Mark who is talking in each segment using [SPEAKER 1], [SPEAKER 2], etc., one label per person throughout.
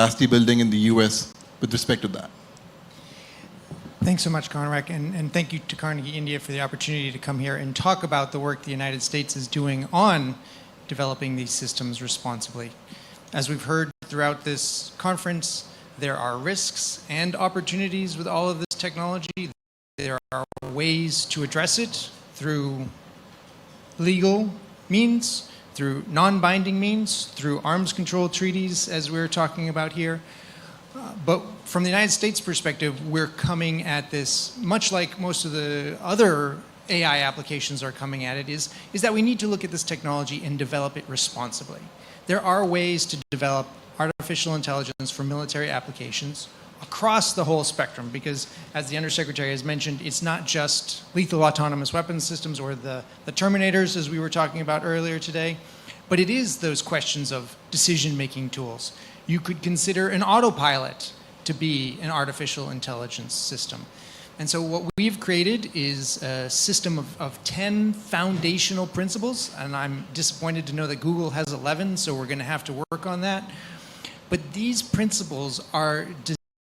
[SPEAKER 1] capacity building in the US with respect to that?
[SPEAKER 2] Thanks so much, Conrad, and thank you to Carnegie India for the opportunity to come here and talk about the work the United States is doing on developing these systems responsibly. As we've heard throughout this conference, there are risks and opportunities with all of this technology. There are ways to address it through legal means, through non-binding means, through arms control treaties, as we're talking about here. But from the United States perspective, we're coming at this, much like most of the other AI applications are coming at it, is that we need to look at this technology and develop it responsibly. There are ways to develop artificial intelligence for military applications across the whole spectrum, because as the Undersecretary has mentioned, it's not just lethal autonomous weapons systems or the Terminators, as we were talking about earlier today, but it is those questions of decision-making tools. You could consider an autopilot to be an artificial intelligence system. And so what we've created is a system of 10 foundational principles, and I'm disappointed to know that Google has 11, so we're going to have to work on that. But these principles are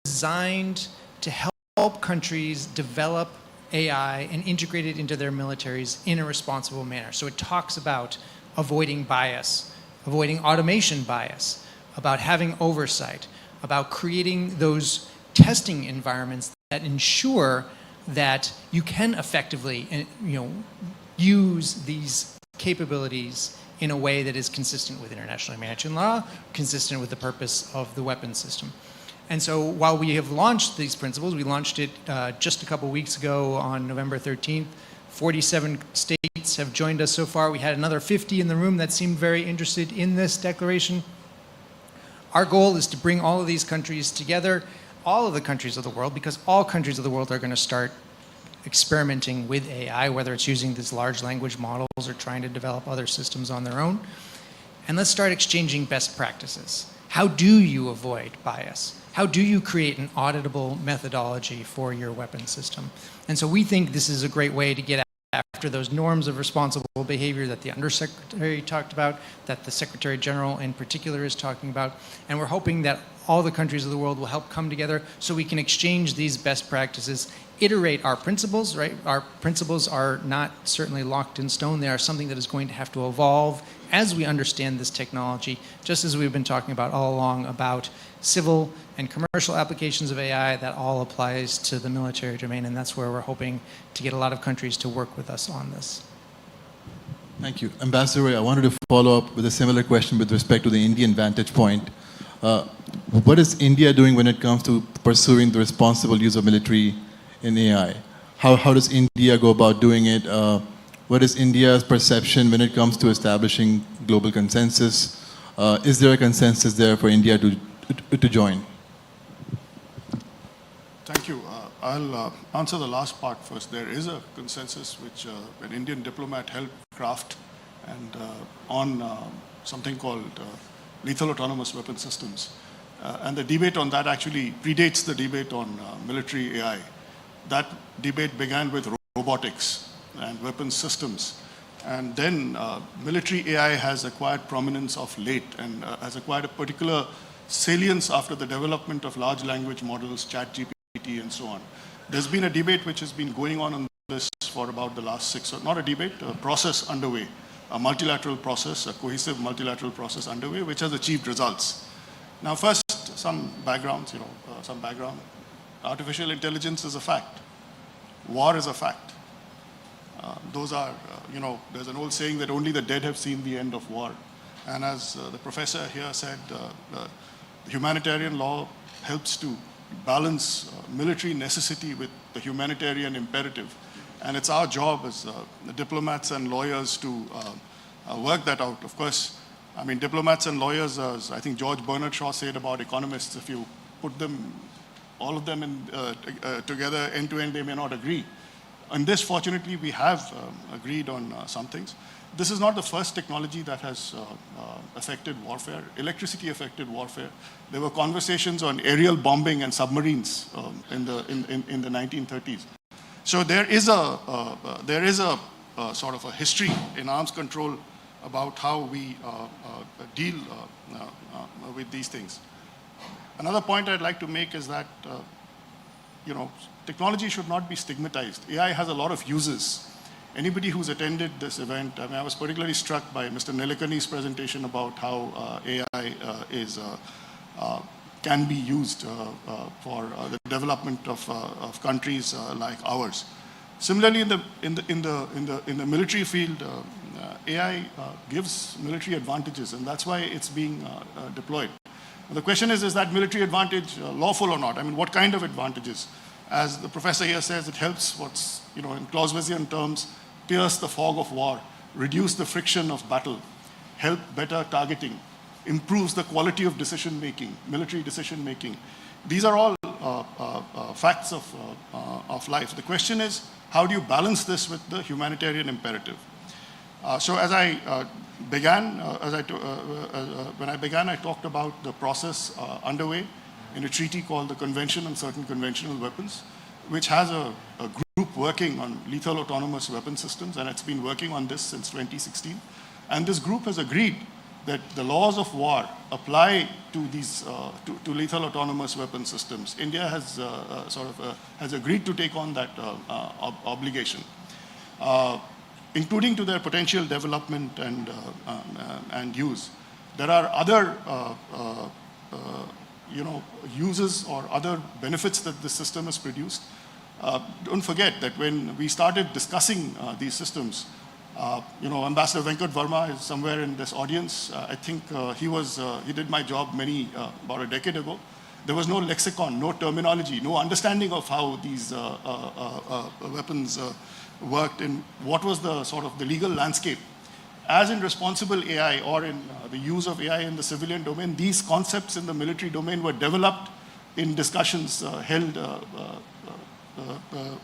[SPEAKER 2] designed to help countries develop AI and integrate it into their militaries in a responsible manner. So it talks about avoiding bias, avoiding automation bias, about having oversight, about creating those testing environments that ensure that you can effectively, use these capabilities in a way that is consistent with international humanitarian law, consistent with the purpose of the weapons system. And so while we have launched these principles, we launched it just a couple weeks ago on November 13th. 47 states have joined us so far. We had another 50 in the room that seemed very interested in this declaration. Our goal is to bring all of these countries together, all of the countries of the world, because all countries of the world are going to start experimenting with AI, whether it's using these large language models or trying to develop other systems on their own. And let's start exchanging best practices. How do you avoid bias? How do you create an auditable methodology for your weapon system? And so we think this is a great way to get after those norms of responsible behavior that the Undersecretary talked about, that the Secretary General in particular is talking about. And we're hoping that all the countries of the world will help come together so we can exchange these best practices, iterate our principles, right? Our principles are not certainly locked in stone. They are something that is going to have to evolve as we understand this technology, just as we've been talking about all along about civil and commercial applications of AI. That all applies to the military domain, and that's where we're hoping to get a lot of countries to work with us on this.
[SPEAKER 1] Thank you. Ambassador, I wanted to follow up with a similar question with respect to the Indian vantage point. What is India doing when it comes to pursuing the responsible use of military in AI? How does India go about doing it? What is India's perception when it comes to establishing global consensus? Is there a consensus there for India to join?
[SPEAKER 3] Thank you. I'll answer the last part first. There is a consensus which an Indian diplomat helped craft and on something called lethal autonomous weapon systems. And the debate on that actually predates the debate on military AI. That debate began with robotics and weapons systems. And then military AI has acquired prominence of late and has acquired a particular salience after the development of large language models, ChatGPT and so on. There's been a debate which has been going on this for about the last 6, or not a debate, a process underway, a multilateral process, a cohesive multilateral process underway, which has achieved results. Now first, some background. Artificial intelligence is a fact. War is a fact. Those are, there's an old saying that only the dead have seen the end of war. And as the professor here said, humanitarian law helps to balance military necessity with the humanitarian imperative. And it's our job as diplomats and lawyers to work that out. Of course, I mean, diplomats and lawyers, as I think George Bernard Shaw said about economists, if you put them, all of them together end to end, they may not agree. And this, fortunately, we have agreed on some things. This is not the first technology that has affected warfare. Electricity affected warfare. There were conversations on aerial bombing and submarines in the 1930s. So there is a sort of a history in arms control about how we deal with these things. Another point I'd like to make is that, technology should not be stigmatized. AI has a lot of uses. Anybody who's attended this event, I was particularly struck by Mr. Nelekani's presentation about how AI can be used for the development of countries like ours. Similarly, in the military field, AI gives military advantages, and that's why it's being deployed. The question is that military advantage lawful or not? I mean, what kind of advantages? As the professor here says, it helps in Clausewitzian terms, pierce the fog of war, reduce the friction of battle, help better targeting, improves the quality of decision making, military decision making. These are all facts of life. The question is, how do you balance this with the humanitarian imperative? So as I began, when I began, I talked about the process underway in a treaty called the Convention on Certain Conventional Weapons, which has a group working on lethal autonomous weapon systems, and it's been working on this since 2016. And this group has agreed that the laws of war apply to these to lethal autonomous weapon systems. India has has agreed to take on that obligation, including to their potential development and use. There are other uses or other benefits that this system has produced. Don't forget that when we started discussing these systems, Ambassador Venkat Verma is somewhere in this audience. I think he did my job about a decade ago. There was no lexicon, no terminology, no understanding of how these weapons worked and what was the legal landscape. As in responsible AI or in the use of AI in the civilian domain, these concepts in the military domain were developed in discussions held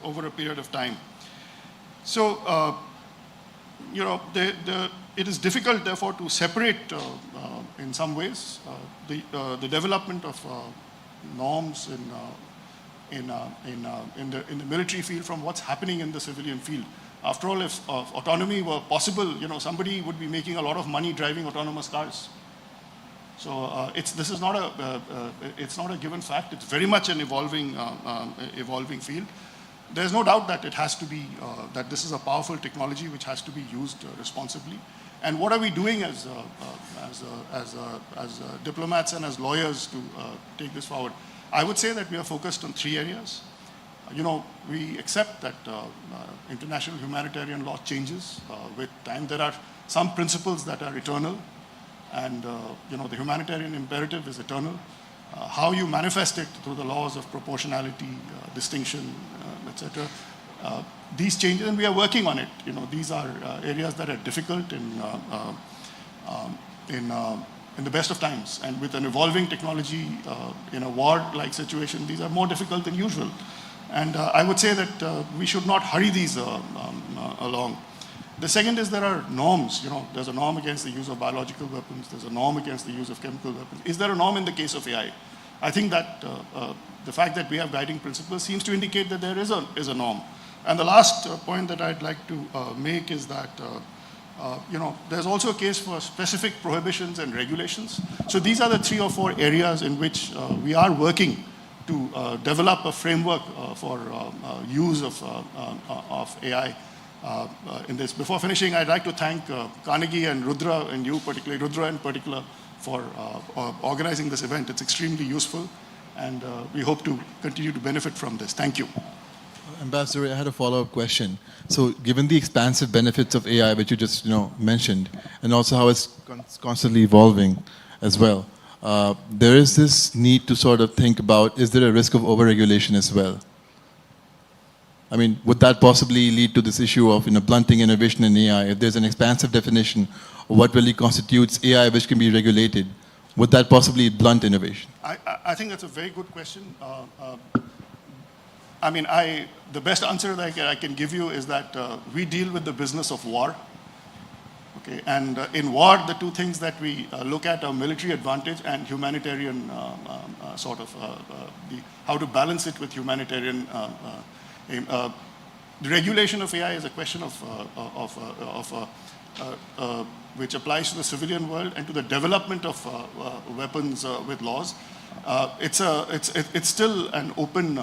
[SPEAKER 3] over a period of time. So, it is difficult, therefore, to separate, in some ways, the development of norms in the military field from what's happening in the civilian field. After all, if autonomy were possible, somebody would be making a lot of money driving autonomous cars. So this is not a given fact. It's very much an evolving field. There's no doubt that it has to be that this is a powerful technology which has to be used responsibly. And what are we doing as diplomats and as lawyers to take this forward? I would say that we are focused on 3 areas. We accept that international humanitarian law changes with time. There are some principles that are eternal, and the humanitarian imperative is eternal. How you manifest it through the laws of proportionality, distinction, etc. These changes, and we are working on it. These are areas that are difficult in the best of times, and with an evolving technology in a war-like situation, these are more difficult than usual. And I would say that we should not hurry these along. The second is there are norms. There's a norm against the use of biological weapons. There's a norm against the use of chemical weapons. Is there a norm in the case of AI? I think that the fact that we have guiding principles seems to indicate that there is a norm. And the last point that I'd like to make is that there's also a case for specific prohibitions and regulations. So these are the 3 or 4 areas in which we are working to develop a framework for use of AI in this. Before finishing, I'd like to thank Carnegie and Rudra, and you particularly, Rudra in particular, for organizing this event. It's extremely useful, and we hope to continue to benefit from this. Thank you.
[SPEAKER 1] Ambassador, I had a follow-up question. So given the expansive benefits of AI, which you just mentioned, and also how it's constantly evolving as well, there is this need to sort of think about, is there a risk of overregulation as well? I mean, would that possibly lead to this issue of blunting innovation in AI? If there's an expansive definition of what really constitutes AI which can be regulated, would that possibly blunt innovation?
[SPEAKER 3] I think that's a very good question. The best answer that I can give you is that we deal with the business of war. Okay, and in war, the 2 things that we look at are military advantage and humanitarian how to balance it with humanitarian aim. The regulation of AI is a question of which applies to the civilian world and to the development of weapons with laws. It's still an open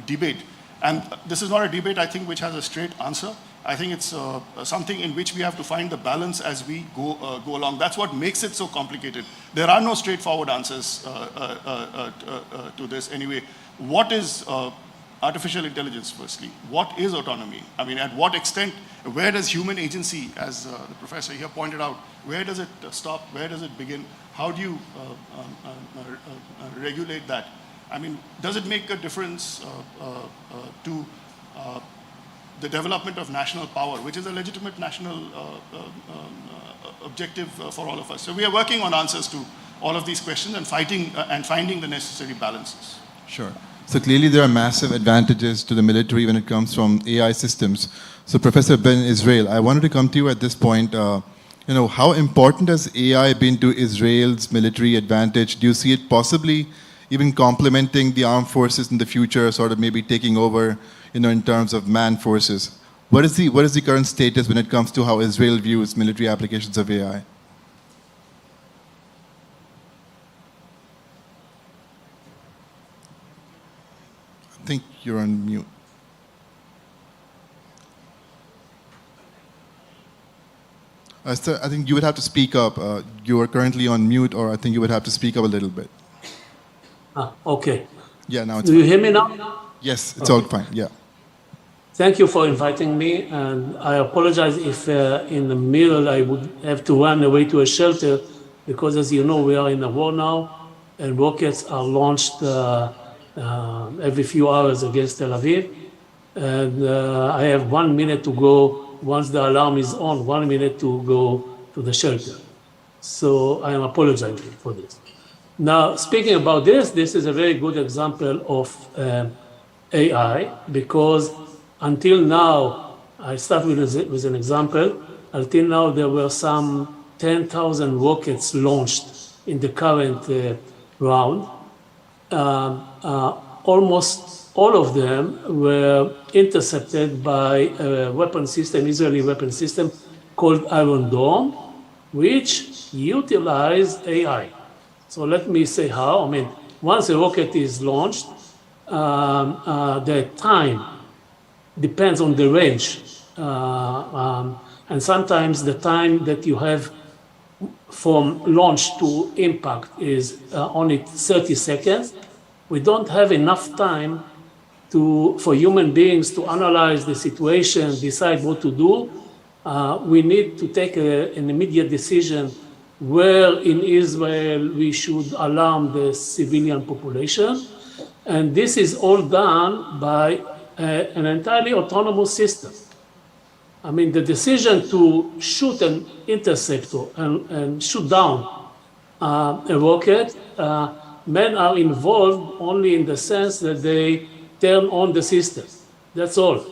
[SPEAKER 3] debate. And this is not a debate, I think, which has a straight answer. I think it's something in which we have to find the balance as we go along. That's what makes it so complicated. There are no straightforward answers to this anyway. What is artificial intelligence, firstly? What is autonomy? I mean, at what extent, where does human agency, as the professor here pointed out, where does it stop? Where does it begin? How do you regulate that? I mean, does it make a difference to the development of national power, which is a legitimate national objective for all of us? So we are working on answers to all of these questions and finding the necessary balances.
[SPEAKER 1] Sure. So clearly there are massive advantages to the military when it comes from AI systems. So Professor Ben Israel, I wanted to come to you at this point. How important has AI been to Israel's military advantage? Do you see it possibly even complementing the armed forces in the future, sort of maybe taking over, in terms of manned forces? What is the current status when it comes to how Israel views military applications of AI? I think you're on mute. Sir, I think you would have to speak up. You are currently on mute, or I think you would have to speak up a little bit.
[SPEAKER 4] Okay.
[SPEAKER 1] Yeah, now it's
[SPEAKER 4] Do you
[SPEAKER 1] fine.
[SPEAKER 4] hear me now?
[SPEAKER 1] Yes, it's all fine, yeah.
[SPEAKER 4] Thank you for inviting me, and I apologize if in the middle I would have to run away to a shelter, because as you know, we are in a war now, and rockets are launched every few hours against Tel Aviv. And I have 1 minute to go, once the alarm is on, 1 minute to go to the shelter. So I am apologizing for this. Now, speaking about this is a very good example of AI, because until now, I start with an example. Until now, there were some 10,000 rockets launched in the current round. Almost all of them were intercepted by a weapon system, Israeli weapon system called Iron Dome, which utilized AI. So let me say how. I mean, once a rocket is launched, the time depends on the range. And sometimes the time that you have from launch to impact is only 30 seconds. We don't have enough time for human beings to analyze the situation, decide what to do. We need to take an immediate decision where in Israel we should alarm the civilian population. And this is all done by an entirely autonomous system. I mean, the decision to shoot an interceptor and shoot down a rocket, men are involved only in the sense that they turn on the system. That's all.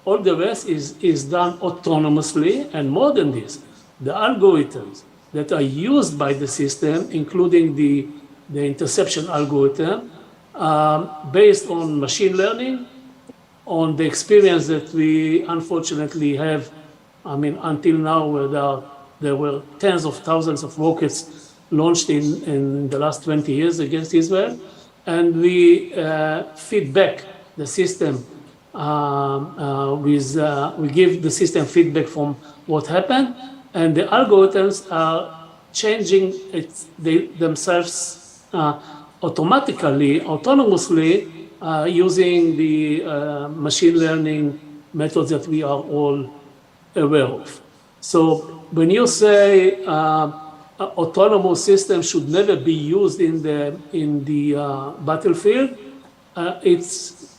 [SPEAKER 4] All the rest is done autonomously, and more than this, the algorithms that are used by the system, including the interception algorithm, based on machine learning, on the experience that we unfortunately have. I mean, until now, where there were tens of thousands of rockets launched in the last 20 years against Israel, and we feed back the system we give the system feedback from what happened, and the algorithms are changing themselves automatically, autonomously, using the machine learning methods that we are all aware of. So when you say autonomous systems should never be used in the battlefield,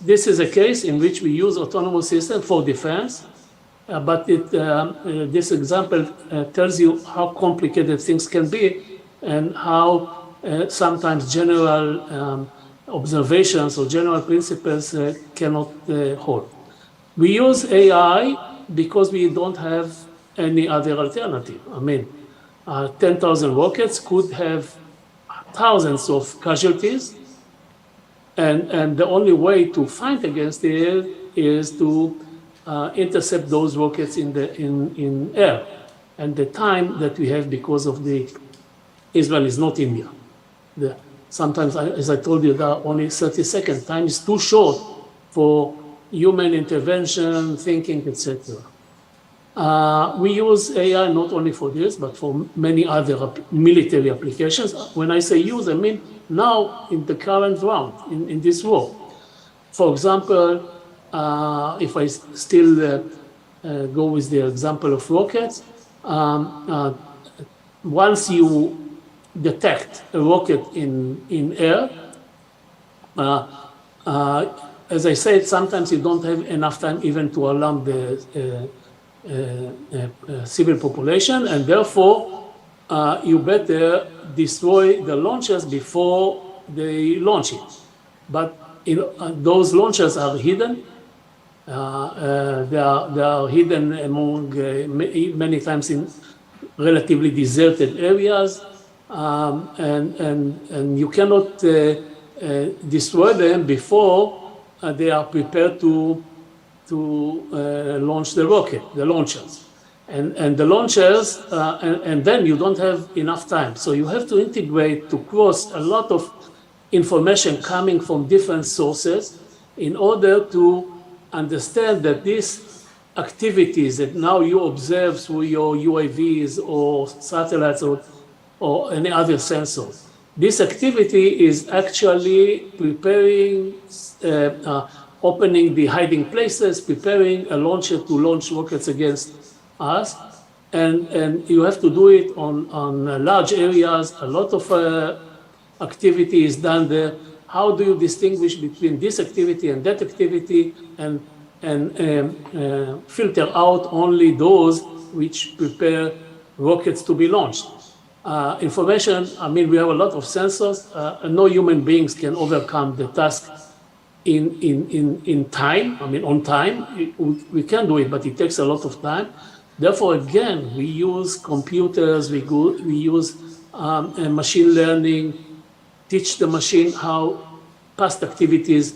[SPEAKER 4] this is a case in which we use autonomous systems for defense, but this example tells you how complicated things can be and how sometimes general observations or general principles cannot hold. We use AI because we don't have any other alternative. I mean, 10,000 rockets could have thousands of casualties, and the only way to fight against it is to intercept those rockets in air. And the time that we have because of Israel is not India. sometimes, as I told you, there are only 30 seconds. Time is too short for human intervention, thinking, etc. We use AI not only for this, but for many other military applications. When I say use, I mean now in the current round, in this war. For example, if I still go with the example of rockets, once you detect a rocket in air, as I said, sometimes you don't have enough time even to alarm the civil population, and therefore you better destroy the launchers before they launch it. But those launchers are hidden. They are hidden among many times in relatively deserted areas, and you cannot destroy them before they are prepared to launch the rocket, the launchers. And the launchers, and then you don't have enough time. So you have to integrate to cross a lot of information coming from different sources in order to understand that these activities that now you observe through your UAVs or satellites or any other sensors, this activity is actually preparing, opening the hiding places, preparing a launcher to launch rockets against us. And you have to do it on large areas. A lot of activity is done there. How do you distinguish between this activity and that activity and filter out only those which prepare rockets to be launched? Information, I mean, we have a lot of sensors. No human beings can overcome the task in time, I mean, on time. We can do it, but it takes a lot of time. Therefore, again, we use computers, we use machine learning, teach the machine how past activities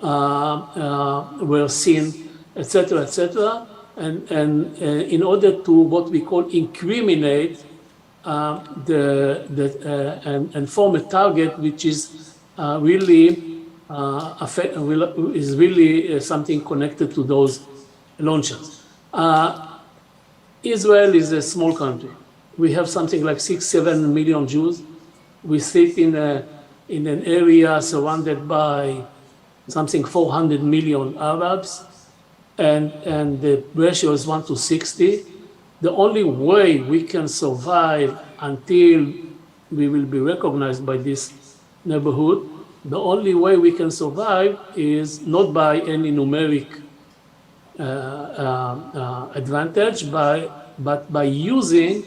[SPEAKER 4] were seen, etc., etc., and in order to what we call incriminate and form a target which is really something connected to those launchers. Israel is a small country. We have something like 6-7 million Jews. We sit in an area surrounded by something 400 million Arabs, and the ratio is 1 to 60. The only way we can survive until we will be recognized by this neighborhood, the only way we can survive is not by any numeric advantage, but by using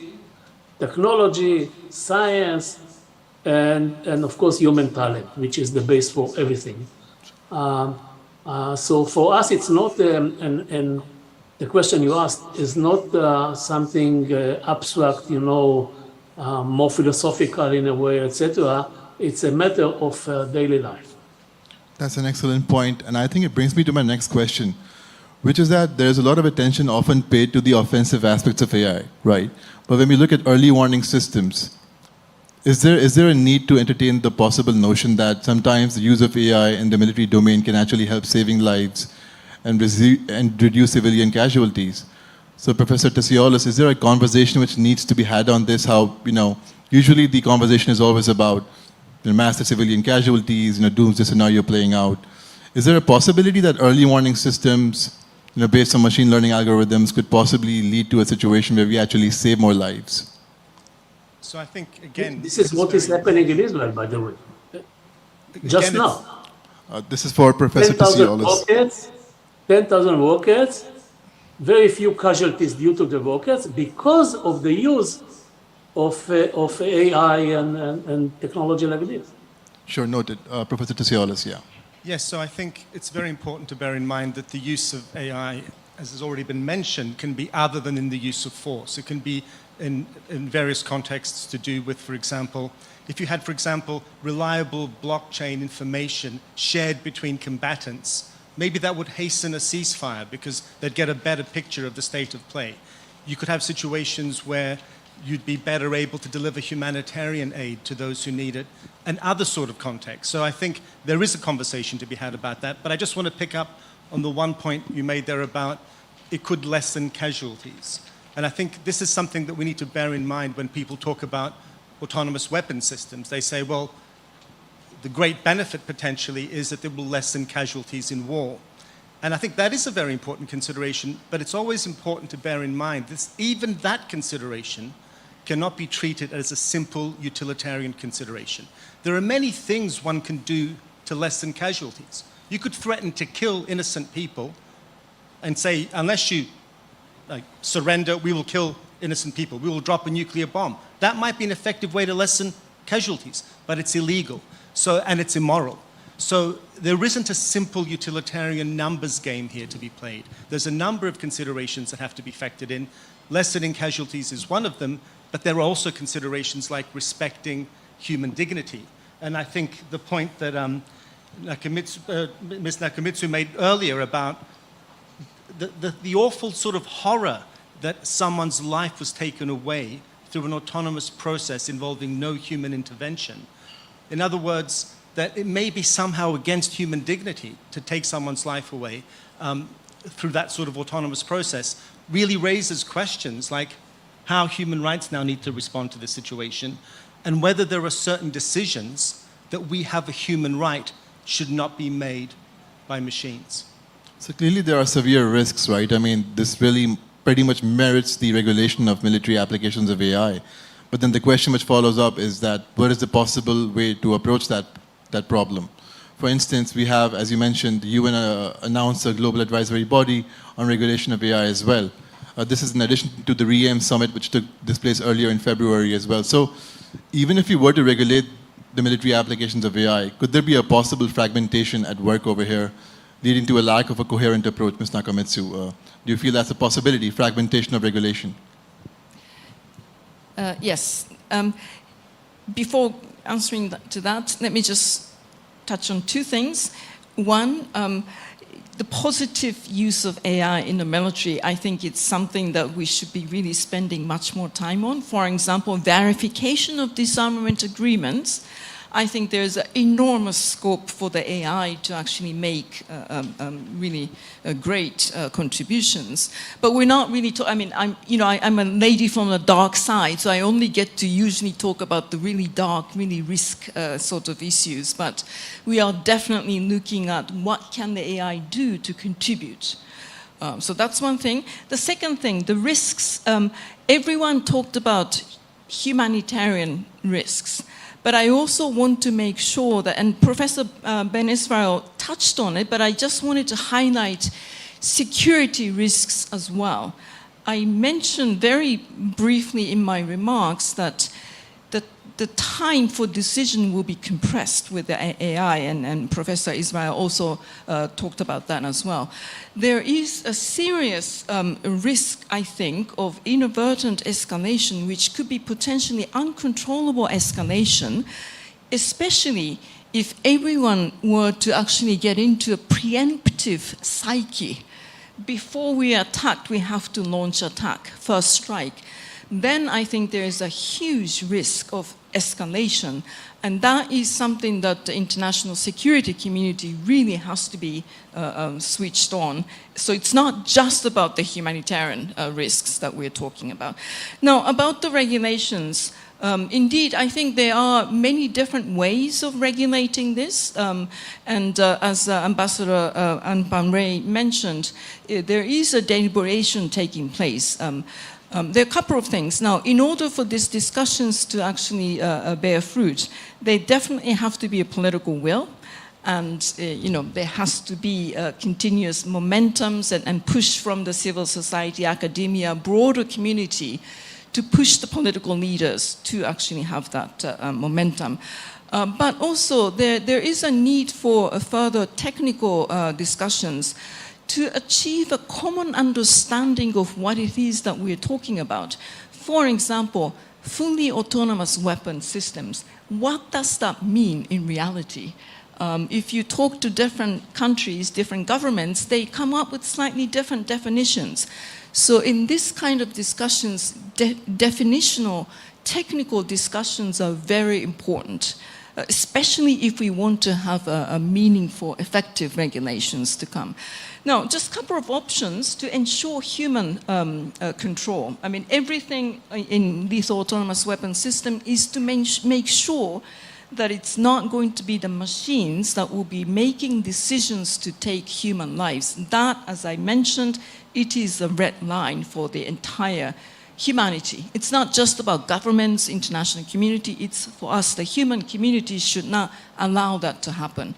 [SPEAKER 4] technology, science, and of course human talent, which is the base for everything. So for us, it's not, and the question you asked is not something abstract, more philosophical in a way, etc. It's a matter of daily life.
[SPEAKER 1] That's an excellent point, and I think it brings me to my next question, which is that there's a lot of attention often paid to the offensive aspects of AI, right? But when we look at early warning systems, is there a need to entertain the possible notion that sometimes the use of AI in the military domain can actually help saving lives and reduce civilian casualties? So Professor Tasioulis, is there a conversation which needs to be had on this? How, usually the conversation is always about massive civilian casualties, dooms the scenario playing out. Is there a possibility that early warning systems, based on machine learning algorithms, could possibly lead to a situation where we actually save more lives?
[SPEAKER 5] So I think, again...
[SPEAKER 4] This is what is happening in Israel, by the way. Just now.
[SPEAKER 1] This is for Professor Tasioulis.
[SPEAKER 4] 10,000 rockets, very few casualties due to the rockets because of the use of AI and technology like this.
[SPEAKER 1] Sure, noted. Professor Tasioulis, yeah.
[SPEAKER 5] Yes, so I think it's very important to bear in mind that the use of AI, as has already been mentioned, can be other than in the use of force. It can be in various contexts to do with, for example, if you had, for example, reliable blockchain information shared between combatants, maybe that would hasten a ceasefire because they'd get a better picture of the state of play. You could have situations where you'd be better able to deliver humanitarian aid to those who need it, and other sort of contexts. So I think there is a conversation to be had about that. But I just want to pick up on the one point you made there about it could lessen casualties. And I think this is something that we need to bear in mind when people talk about autonomous weapon systems. They say, well, the great benefit potentially is that it will lessen casualties in war. And I think that is a very important consideration, but it's always important to bear in mind that even that consideration cannot be treated as a simple utilitarian consideration. There are many things one can do to lessen casualties. You could threaten to kill innocent people and say, unless you surrender, we will kill innocent people. We will drop a nuclear bomb. That might be an effective way to lessen casualties, but it's illegal. And it's immoral. So there isn't a simple utilitarian numbers game here to be played. There's a number of considerations that have to be factored in. Lessening casualties is one of them, but there are also considerations like respecting human dignity. And I think the point that Ms. Nakamitsu made earlier about the awful sort of horror that someone's life was taken away through an autonomous process involving no human intervention. In other words, that it may be somehow against human dignity to take someone's life away through that sort of autonomous process really raises questions like how human rights now need to respond to this situation and whether there are certain decisions that we have a human right should not be made by machines.
[SPEAKER 1] So clearly there are severe risks, right? I mean, this really pretty much merits the regulation of military applications of AI. But then the question which follows up is that what is the possible way to approach that problem? For instance, we have, as you mentioned, the UN announced a global advisory body on regulation of AI as well. This is in addition to the REAM summit, which took this place earlier in February as well. So even if you were to regulate the military applications of AI, could there be a possible fragmentation at work over here, leading to a lack of a coherent approach, Ms. Nakamitsu? Do you feel that's a possibility, fragmentation of regulation?
[SPEAKER 6] Yes. Before answering to that, let me just touch on two things. One, the positive use of AI in the military, I think it's something that we should be really spending much more time on. For example, verification of disarmament agreements. I think there's an enormous scope for the AI to actually make really great contributions. But we're not really I'm a lady from the dark side, so I only get to usually talk about the really dark, really risk sort of issues. But we are definitely looking at what can the AI do to contribute. So that's one thing. The second thing, the risks. Everyone talked about humanitarian risks. But I also want to make sure that, and Professor Ben Israel touched on it, but I just wanted to highlight security risks as well. I mentioned very briefly in my remarks that the time for decision will be compressed with the AI, and Professor Israel also talked about that as well. There is a serious risk, I think, of inadvertent escalation, which could be potentially uncontrollable escalation, especially if everyone were to actually get into a preemptive psyche. Before we attack, we have to launch attack, first strike. Then I think there is a huge risk of escalation. And that is something that the international security community really has to be switched on. So it's not just about the humanitarian risks that we're talking about. Now, about the regulations, indeed, I think there are many different ways of regulating this. As Ambassador Anpan-Ray mentioned, there is a deliberation taking place. There are a couple of things. Now, in order for these discussions to actually bear fruit, they definitely have to be a political will. And, there has to be continuous momentums and push from the civil society, academia, broader community to push the political leaders to actually have that momentum. But also, there is a need for further technical discussions to achieve a common understanding of what it is that we're talking about. For example, fully autonomous weapon systems. What does that mean in reality? If you talk to different countries, different governments, they come up with slightly different definitions. So in this kind of discussions, definitional, technical discussions are very important, especially if we want to have a meaningful, effective regulations to come. Now, just a couple of options to ensure human control. I mean, everything in lethal autonomous weapon system is to make sure that it's not going to be the machines that will be making decisions to take human lives. That, as I mentioned, it is a red line for the entire humanity. It's not just about governments, international community, it's for us, the human community should not allow that to happen.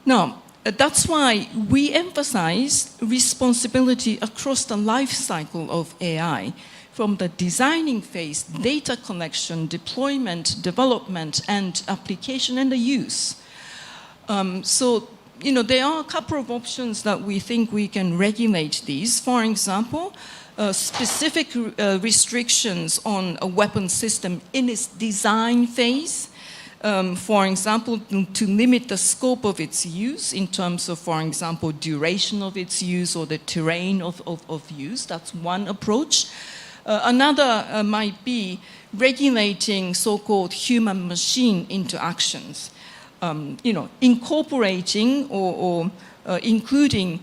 [SPEAKER 6] Now, that's why we emphasize responsibility across the life cycle of AI, from the designing phase, data collection, deployment, development, and application, and the use. So, you know, there are a couple of options that we think we can regulate these. For example, specific restrictions on a weapon system in its design phase. For example, to limit the scope of its use in terms of, for example, duration of its use or the terrain of use. That's one approach. Another might be regulating so-called human-machine interactions. You know, incorporating or including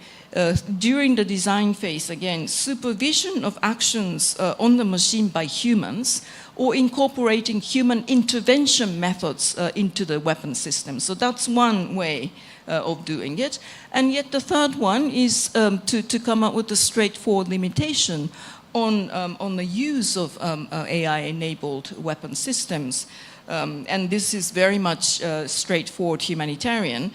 [SPEAKER 6] during the design phase, again, supervision of actions on the machine by humans, or incorporating human intervention methods into the weapon system. So that's one way of doing it. And yet the third one is to come up with a straightforward limitation on the use of AI-enabled weapon systems. And this is very much straightforward humanitarian.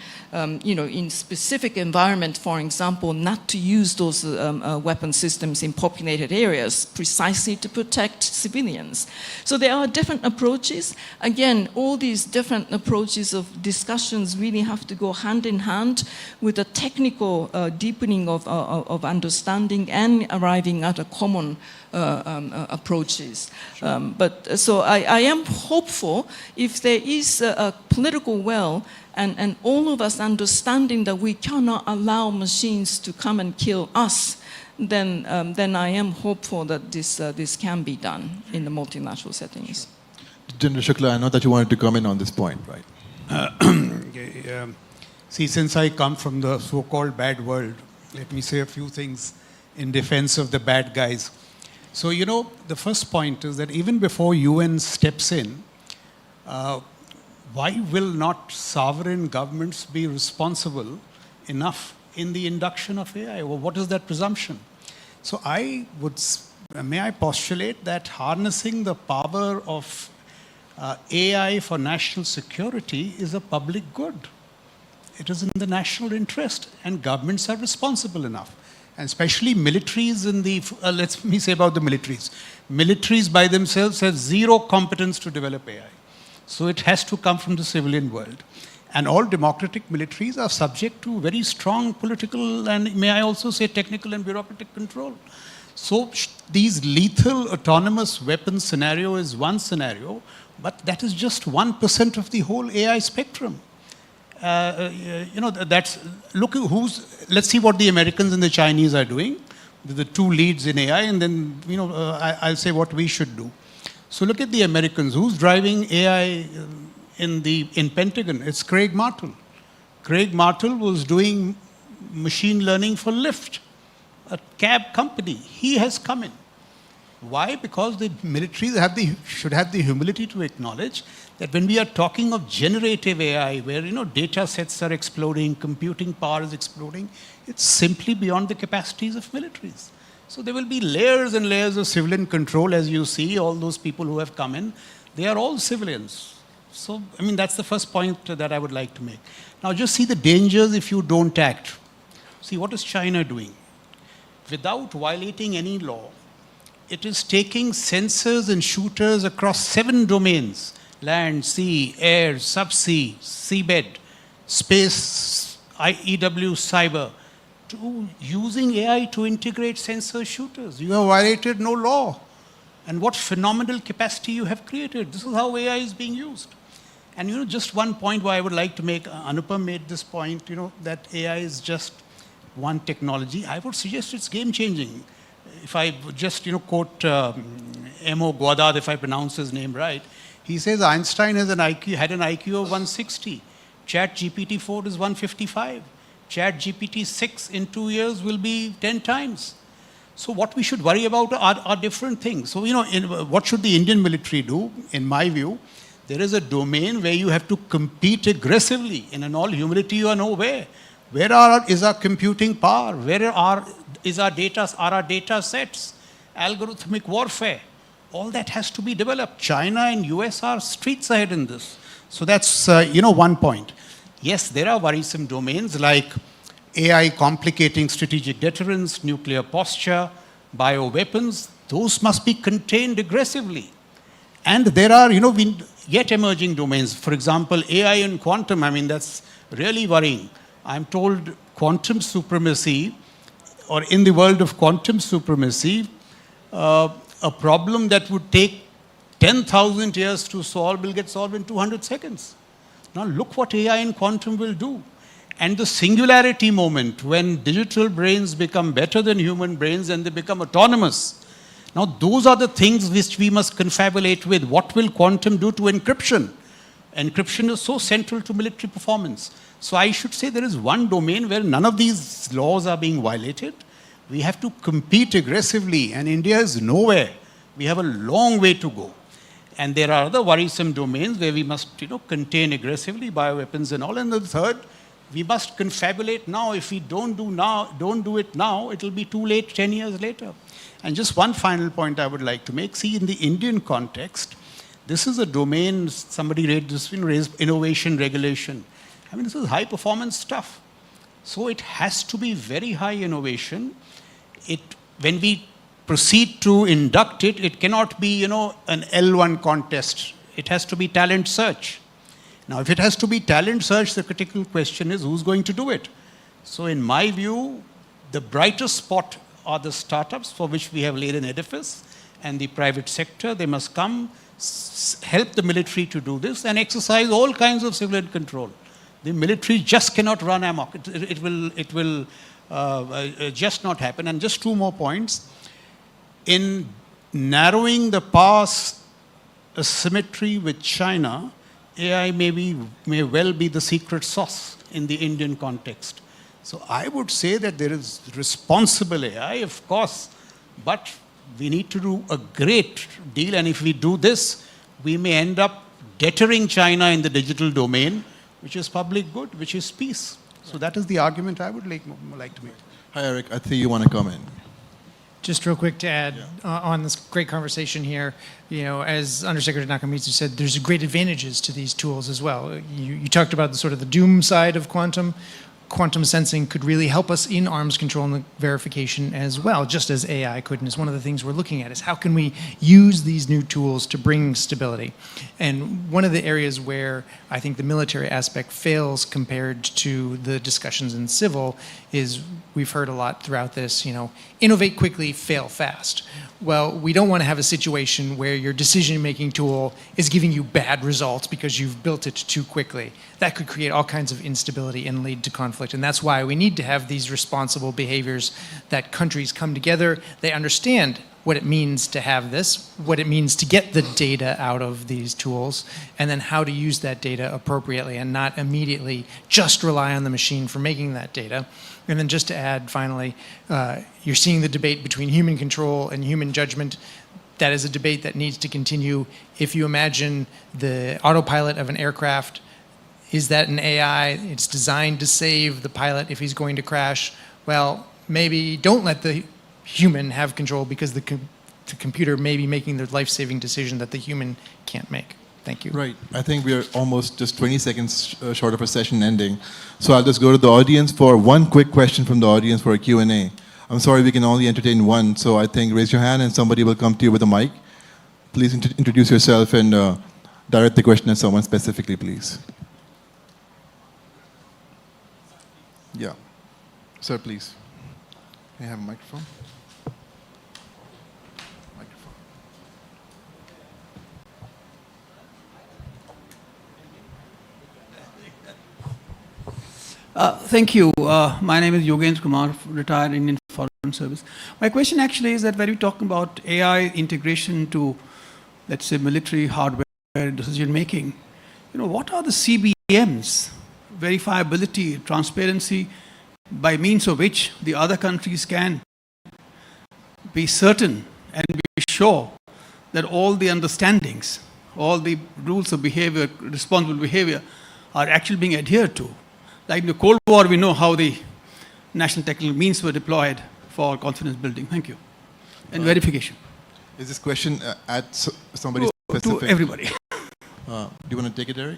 [SPEAKER 6] You know, in specific environment, for example, not to use those weapon systems in populated areas precisely to protect civilians. So there are different approaches. Again, all these different approaches of discussions really have to go hand in hand with a technical deepening of understanding and arriving at a common approaches. Sure. But so I am hopeful if there is a political will and all of us understanding that we cannot allow machines to come and kill us, then I am hopeful that this can be done in the multilateral settings.
[SPEAKER 1] General Shukla, I know that you wanted to comment on this point, right?
[SPEAKER 7] See, since I come from the so-called bad world, let me say a few things in defense of the bad guys. So, you know, the first point is that even before UN steps in, why will not sovereign governments be responsible enough in the induction of AI? Or what is that presumption? So may I postulate that harnessing the power of AI for national security is a public good. It is in the national interest, and governments are responsible enough. And especially militaries in the, let me say about the militaries. Militaries by themselves have zero competence to develop AI. So it has to come from the civilian world. And all democratic militaries are subject to very strong political and, may I also say, technical and bureaucratic control. So these lethal autonomous weapons scenario is one scenario, but that is just 1% of the whole AI spectrum. You know, let's see what the Americans and the Chinese are doing, the two leads in AI, and then, you know, I'll say what we should do. So look at the Americans. Who's driving AI in Pentagon? It's Craig Martel. Craig Martel was doing machine learning for Lyft, a cab company. He has come in. Why? Because the militaries should have the humility to acknowledge that when we are talking of generative AI, where, you know, data sets are exploding, computing power is exploding, it's simply beyond the capacities of militaries. So there will be layers and layers of civilian control, as you see, all those people who have come in, they are all civilians. So, I mean, that's the first point that I would like to make. Now, just see the dangers if you don't act. See, what is China doing? Without violating any law, it is taking sensors and shooters across 7 domains: land, sea, air, subsea, seabed, space, EW, cyber, to using AI to integrate sensor shooters. You have violated no law. And what phenomenal capacity you have created. This is how AI is being used. And just one point where I would like to make, Anupam made this point, that AI is just one technology. I would suggest it's game-changing. If I just, quote M.O. Godard, if I pronounce his name right, he says Einstein had an IQ of 160. GPT-4 is 155. GPT-6 in 2 years will be 10 times. So what we should worry about are different things. So, what should the Indian military do? In my view, there is a domain where you have to compete aggressively. And in all humility, you are nowhere. Where is our computing power? Where are our data sets? Algorithmic warfare. All that has to be developed. China and US are streets ahead in this. So that's, one point. Yes, there are worrisome domains like AI complicating strategic deterrence, nuclear posture, bioweapons. Those must be contained aggressively. And there are, yet emerging domains. For example, AI and quantum, that's really worrying. I'm told quantum supremacy, or in the world of quantum supremacy, a problem that would take 10,000 years to solve will get solved in 200 seconds. Now look what AI and quantum will do. And the singularity moment, when digital brains become better than human brains and they become autonomous. Now those are the things which we must confabulate with. What will quantum do to encryption? Encryption is so central to military performance. So I should say there is one domain where none of these laws are being violated. We have to compete aggressively, and India is nowhere. We have a long way to go. And there are other worrisome domains where we must, contain aggressively, bioweapons and all. And the third, we must confabulate now. If we don't do it now, it will be too late 10 years later. And just one final point I would like to make. See, in the Indian context, this is a domain, somebody raised innovation regulation. This is high performance stuff. So it has to be very high innovation. When we proceed to induct it, it cannot be, an L1 contest. It has to be talent search. Now, if it has to be talent search, the critical question is who's going to do it? So in my view, the brightest spot are the startups for which we have laid an edifice, and the private sector. They must come, help the military to do this, and exercise all kinds of civilian control. The military just cannot run amok. It will just not happen. And just two more points. In narrowing the power asymmetry with China, AI may well be the secret sauce in the Indian context. So I would say that there is responsible AI, of course, but we need to do a great deal. And if we do this, we may end up deterring China in the digital domain, which is public good, which is peace. So that is the argument I would like to make.
[SPEAKER 1] Hi, Eric. I think you want to comment.
[SPEAKER 2] Just real quick to add on this great conversation here, as Undersecretary Nakamitsu said, there's great advantages to these tools as well. You talked about the sort of the doom side of quantum. Quantum sensing could really help us in arms control and verification as well, just as AI could. And it's one of the things we're looking at is how can we use these new tools to bring stability? And one of the areas where I think the military aspect fails compared to the discussions in civil is we've heard a lot throughout this, innovate quickly, fail fast. Well, we don't want to have a situation where your decision-making tool is giving you bad results because you've built it too quickly. That could create all kinds of instability and lead to conflict. And that's why we need to have these responsible behaviors that countries come together, they understand what it means to have this, what it means to get the data out of these tools, and then how to use that data appropriately and not immediately just rely on the machine for making that data. And then just to add, finally, you're seeing the debate between human control and human judgment. That is a debate that needs to continue. If you imagine the autopilot of an aircraft, is that an AI? It's designed to save the pilot if he's going to crash. Well, maybe don't let the human have control because the computer may be making the life-saving decision that the human can't make. Thank you.
[SPEAKER 1] Right. I think we are almost just 20 seconds short of our session ending. So I'll just go to the audience for one quick question from the audience for a Q&A. I'm sorry we can only entertain one, so I think raise your hand and somebody will come to you with a mic. Please introduce yourself and direct the question at someone specifically, please. Yeah. Sir, please. Can I have a microphone?
[SPEAKER 8] Thank you. My name is Yogendra Kumar, retired Indian Foreign Service. My question actually is that when we talk about AI integration to, let's say, military hardware decision making, what are the CBMs, verifiability, transparency, by means of which the other countries can be certain and be sure that all the understandings, all the rules of behavior, responsible behavior, are actually being adhered to? Like in the Cold War, we know how the national technical means were deployed for confidence building. Thank you. And verification.
[SPEAKER 1] Is this question at somebody specific?
[SPEAKER 8] To everybody.
[SPEAKER 1] Do you want to take it, Eric?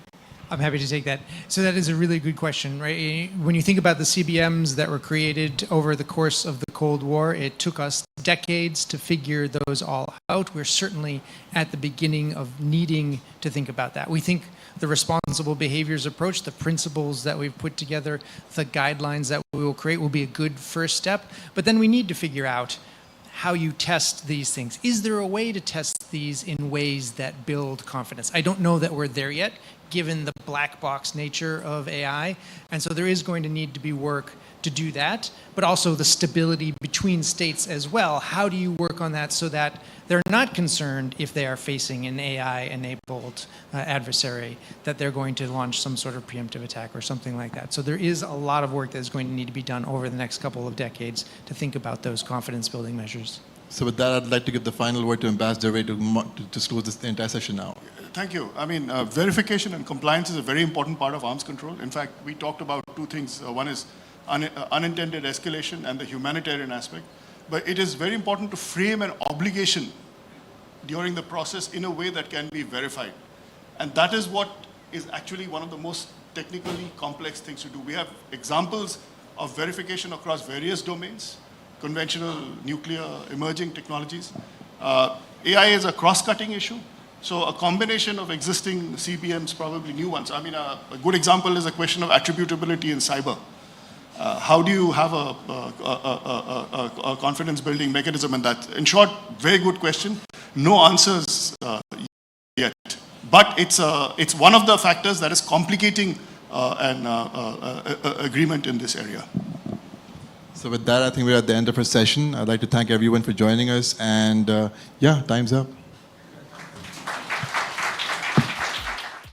[SPEAKER 2] I'm happy to take that. So that is a really good question, right? When you think about the CBMs that were created over the course of the Cold War, it took us decades to figure those all out. We're certainly at the beginning of needing to think about that. We think the responsible behaviors approach, the principles that we've put together, the guidelines that we will create will be a good first step. But then we need to figure out how you test these things. Is there a way to test these in ways that build confidence? I don't know that we're there yet, given the black box nature of AI. And so there is going to need to be work to do that, but also the stability between states as well. How do you work on that so that they're not concerned if they are facing an AI-enabled adversary, that they're going to launch some sort of preemptive attack or something like that? So there is a lot of work that is going to need to be done over the next couple of decades to think about those confidence-building measures.
[SPEAKER 1] So with that, I'd like to give the final word to Ambassador Ray to close this entire session now.
[SPEAKER 3] Thank you. I mean, verification and compliance is a very important part of arms control. In fact, we talked about two things. One is unintended escalation and the humanitarian aspect. But it is very important to frame an obligation during the process in a way that can be verified. And that is what is actually one of the most technically complex things to do. We have examples of verification across various domains, conventional, nuclear, emerging technologies. AI is a cross-cutting issue. So a combination of existing CBMs, probably new ones. I mean, a good example is a question of attributability in cyber. How do you have a confidence-building mechanism in that? In short, very good question. No answers yet. But it's one of the factors that is complicating an agreement in this area.
[SPEAKER 1] So with that, I think we're at the end of our session. I'd like to thank everyone for joining us. And yeah, time's up.